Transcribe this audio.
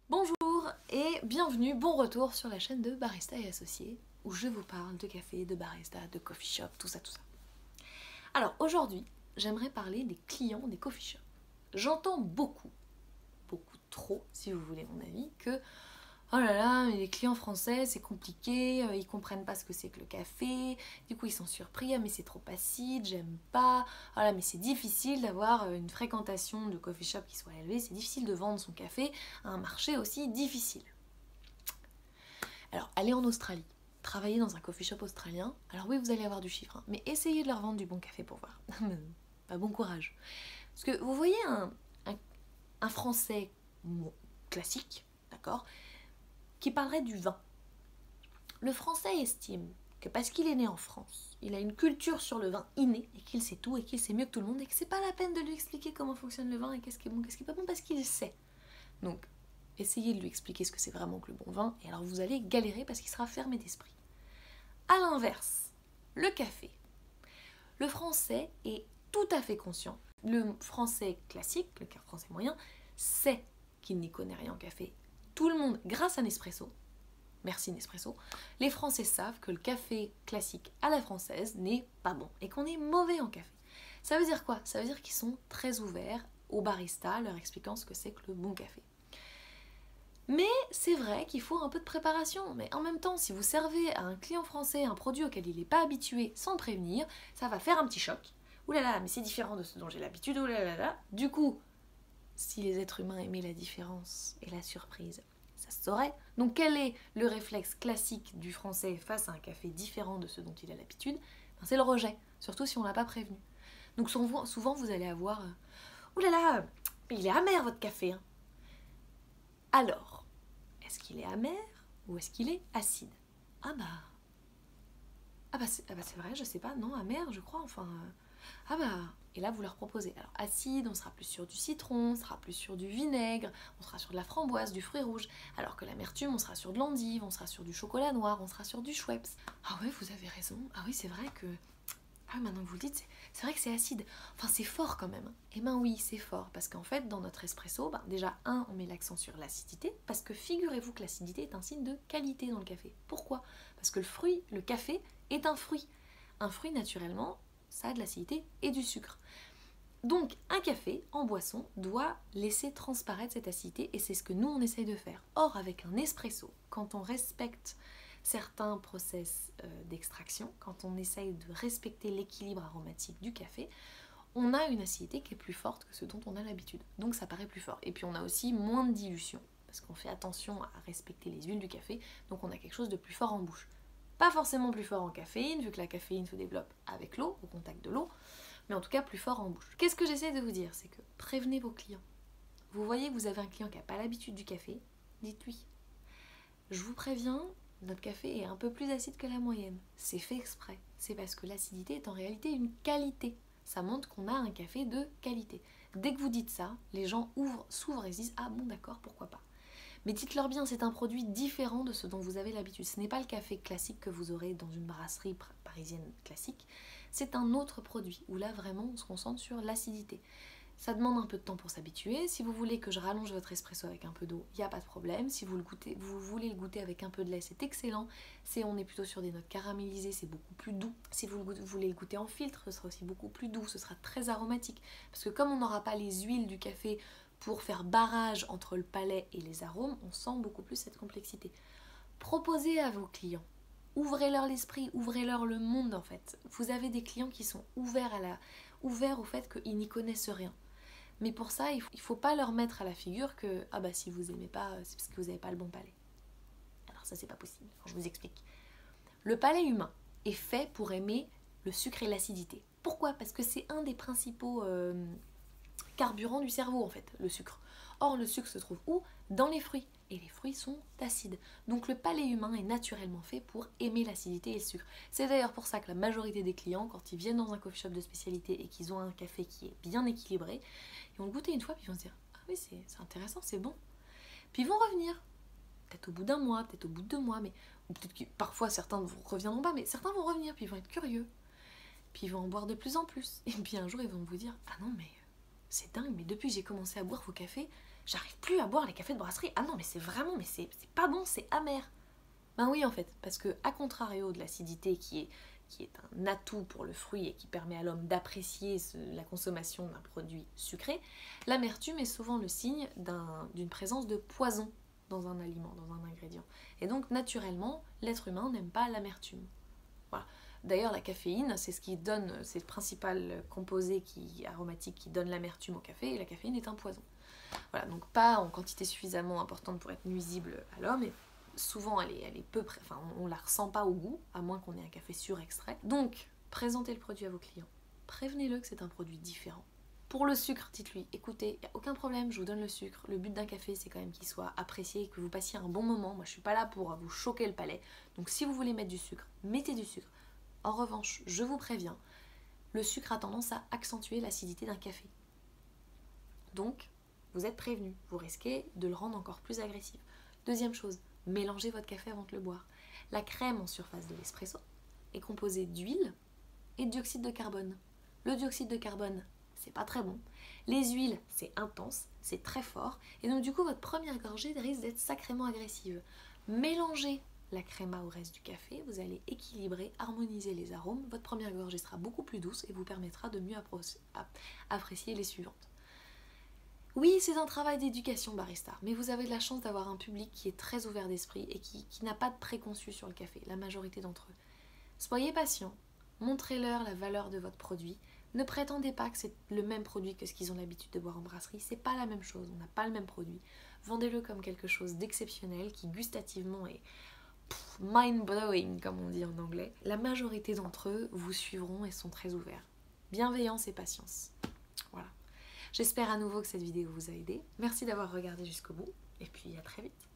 Bonjour et bienvenue, bon retour sur la chaîne de Barista et Associés où je vous parle de café, de barista, de coffee shop, tout ça. Alors aujourd'hui, j'aimerais parler des clients des coffee shops. J'entends beaucoup trop si vous voulez mon avis, que oh là là, mais les clients français c'est compliqué, ils comprennent pas ce que c'est que le café, du coup ils sont surpris, ah mais c'est trop acide, j'aime pas, oh là mais c'est difficile d'avoir une fréquentation de coffee shop qui soit élevée, c'est difficile de vendre son café à un marché aussi difficile. Alors allez en Australie, travaillez dans un coffee shop australien, alors oui vous allez avoir du chiffre, hein, mais essayez de leur vendre du bon café pour voir. Pas bon courage. Parce que vous voyez un français classique, d'accord, qui parlerait du vin. Le français estime que parce qu'il est né en France, il a une culture sur le vin innée et qu'il sait tout et qu'il sait mieux que tout le monde et que c'est pas la peine de lui expliquer comment fonctionne le vin et qu'est-ce qui est bon, qu'est-ce qui est pas bon parce qu'il sait. Donc, essayez de lui expliquer ce que c'est vraiment que le bon vin et alors vous allez galérer parce qu'il sera fermé d'esprit. A l'inverse, le café. Le français est tout à fait conscient. Le français classique, le français moyen, sait qu'il n'y connaît rien en café. Tout le monde, grâce à Nespresso, merci Nespresso, les Français savent que le café classique à la française n'est pas bon et qu'on est mauvais en café. Ça veut dire quoi? Ça veut dire qu'ils sont très ouverts aux baristas, leur expliquant ce que c'est que le bon café. Mais c'est vrai qu'il faut un peu de préparation. Mais en même temps, si vous servez à un client français un produit auquel il n'est pas habitué sans le prévenir, ça va faire un petit choc. Ouh là là, mais c'est différent de ce dont j'ai l'habitude, ouh là là là. Du coup, si les êtres humains aimaient la différence et la surprise, ça se saurait. Donc quel est le réflexe classique du français face à un café différent de ce dont il a l'habitude? C'est le rejet, surtout si on ne l'a pas prévenu. Donc souvent vous allez avoir ouh là là, il est amer votre café. Hein. Alors, est-ce qu'il est amer ou est-ce qu'il est acide? Ah bah c'est vrai, je sais pas, non, amer je crois, enfin... et là vous leur proposez. Alors acide, on sera plus sur du citron, on sera plus sur du vinaigre, on sera sur de la framboise, du fruit rouge. Alors que l'amertume, on sera sur de l'endive, on sera sur du chocolat noir, on sera sur du Schweppes. Ah ouais, vous avez raison. Ah oui, c'est vrai que... Ah maintenant que vous le dites, c'est vrai que c'est acide. Enfin c'est fort quand même. Eh ben oui, c'est fort. Parce qu'en fait, dans notre espresso, déjà, on met l'accent sur l'acidité. Parce que figurez-vous que l'acidité est un signe de qualité dans le café. Pourquoi? Parce que le café est un fruit. Un fruit, naturellement, ça a de l'acidité et du sucre. Donc un café en boisson doit laisser transparaître cette acidité et c'est ce que nous on essaye de faire. Or avec un espresso, quand on respecte certains process d'extraction, quand on essaye de respecter l'équilibre aromatique du café, on a une acidité qui est plus forte que ce dont on a l'habitude. Donc ça paraît plus fort. Et puis on a aussi moins de dilution parce qu'on fait attention à respecter les huiles du café, donc on a quelque chose de plus fort en bouche. Pas forcément plus fort en caféine, vu que la caféine se développe avec l'eau, au contact de l'eau, mais en tout cas plus fort en bouche. Qu'est-ce que j'essaie de vous dire? C'est que prévenez vos clients. Vous voyez que vous avez un client qui n'a pas l'habitude du café, dites-lui. Je vous préviens, notre café est un peu plus acide que la moyenne. C'est fait exprès. C'est parce que l'acidité est en réalité une qualité. Ça montre qu'on a un café de qualité. Dès que vous dites ça, les gens s'ouvrent et se disent « Ah bon d'accord, pourquoi pas ?» Mais dites-leur bien, c'est un produit différent de ce dont vous avez l'habitude. Ce n'est pas le café classique que vous aurez dans une brasserie parisienne classique. C'est un autre produit où là vraiment on se concentre sur l'acidité. Ça demande un peu de temps pour s'habituer. Si vous voulez que je rallonge votre espresso avec un peu d'eau, il n'y a pas de problème. Si vous voulez le goûter avec un peu de lait, c'est excellent. On est plutôt sur des notes caramélisées, c'est beaucoup plus doux. Si vous voulez le goûter en filtre, ce sera aussi beaucoup plus doux, ce sera très aromatique. Parce que comme on n'aura pas les huiles du café pour faire barrage entre le palais et les arômes, on sent beaucoup plus cette complexité. Proposez à vos clients. Ouvrez-leur l'esprit, ouvrez-leur le monde en fait. Vous avez des clients qui sont ouverts au fait qu'ils n'y connaissent rien. Mais pour ça, il ne faut pas leur mettre à la figure que si vous n'aimez pas, c'est parce que vous n'avez pas le bon palais. Alors ça, c'est pas possible. Alors, je vous explique. Le palais humain est fait pour aimer le sucre et l'acidité. Pourquoi? Parce que c'est un des principaux carburants du cerveau, en fait, le sucre. Or, le sucre se trouve où? Dans les fruits. Et les fruits sont acides. Donc le palais humain est naturellement fait pour aimer l'acidité et le sucre. C'est d'ailleurs pour ça que la majorité des clients, quand ils viennent dans un coffee shop de spécialité et qu'ils ont un café qui est bien équilibré, ils vont le goûter une fois puis ils vont se dire « Ah oui, c'est intéressant, c'est bon ». Puis ils vont revenir. Peut-être au bout d'un mois, peut-être au bout de 2 mois, ou peut-être que parfois certains ne reviendront pas, mais certains vont revenir, puis ils vont être curieux. Puis ils vont en boire de plus en plus. Et puis un jour, ils vont vous dire « Ah non, mais c'est dingue, mais depuis que j'ai commencé à boire vos cafés, j'arrive plus à boire les cafés de brasserie. Ah non, mais c'est vraiment, mais c'est pas bon, c'est amer. Ben oui, en fait, parce que à contrario de l'acidité qui est un atout pour le fruit et qui permet à l'homme d'apprécier la consommation d'un produit sucré, l'amertume est souvent le signe d'une présence de poison dans un aliment, dans un ingrédient. Et donc, naturellement, l'être humain n'aime pas l'amertume. Voilà. D'ailleurs, la caféine, c'est ce qui donne, c'est le principal composé aromatique qui donne l'amertume au café, et la caféine est un poison. Voilà, donc pas en quantité suffisamment importante pour être nuisible à l'homme, et souvent elle est peu, enfin on la ressent pas au goût, à moins qu'on ait un café surextrait. Donc, présentez le produit à vos clients, prévenez-le que c'est un produit différent. Pour le sucre, dites-lui, écoutez, il n'y a aucun problème, je vous donne le sucre. Le but d'un café, c'est quand même qu'il soit apprécié et que vous passiez un bon moment. Moi, je suis pas là pour vous choquer le palais. Donc, si vous voulez mettre du sucre, mettez du sucre. En revanche, je vous préviens, le sucre a tendance à accentuer l'acidité d'un café. Donc, vous êtes prévenu, vous risquez de le rendre encore plus agressif. Deuxième chose, mélangez votre café avant de le boire. La crème en surface de l'espresso est composée d'huile et de dioxyde de carbone. Le dioxyde de carbone, c'est pas très bon. Les huiles, c'est intense, c'est très fort. Et donc du coup, votre première gorgée risque d'être sacrément agressive. Mélangez la créma au reste du café, vous allez équilibrer, harmoniser les arômes. Votre première gorgée sera beaucoup plus douce et vous permettra de mieux apprécier les suivantes. Oui, c'est un travail d'éducation barista, mais vous avez de la chance d'avoir un public qui est très ouvert d'esprit et qui n'a pas de préconçus sur le café, la majorité d'entre eux. Soyez patient, montrez-leur la valeur de votre produit. Ne prétendez pas que c'est le même produit que ce qu'ils ont l'habitude de boire en brasserie, c'est pas la même chose, on n'a pas le même produit. Vendez-le comme quelque chose d'exceptionnel qui gustativement est mind-blowing, comme on dit en anglais. La majorité d'entre eux vous suivront et sont très ouverts. Bienveillance et patience. Voilà. J'espère à nouveau que cette vidéo vous a aidé. Merci d'avoir regardé jusqu'au bout et puis à très vite.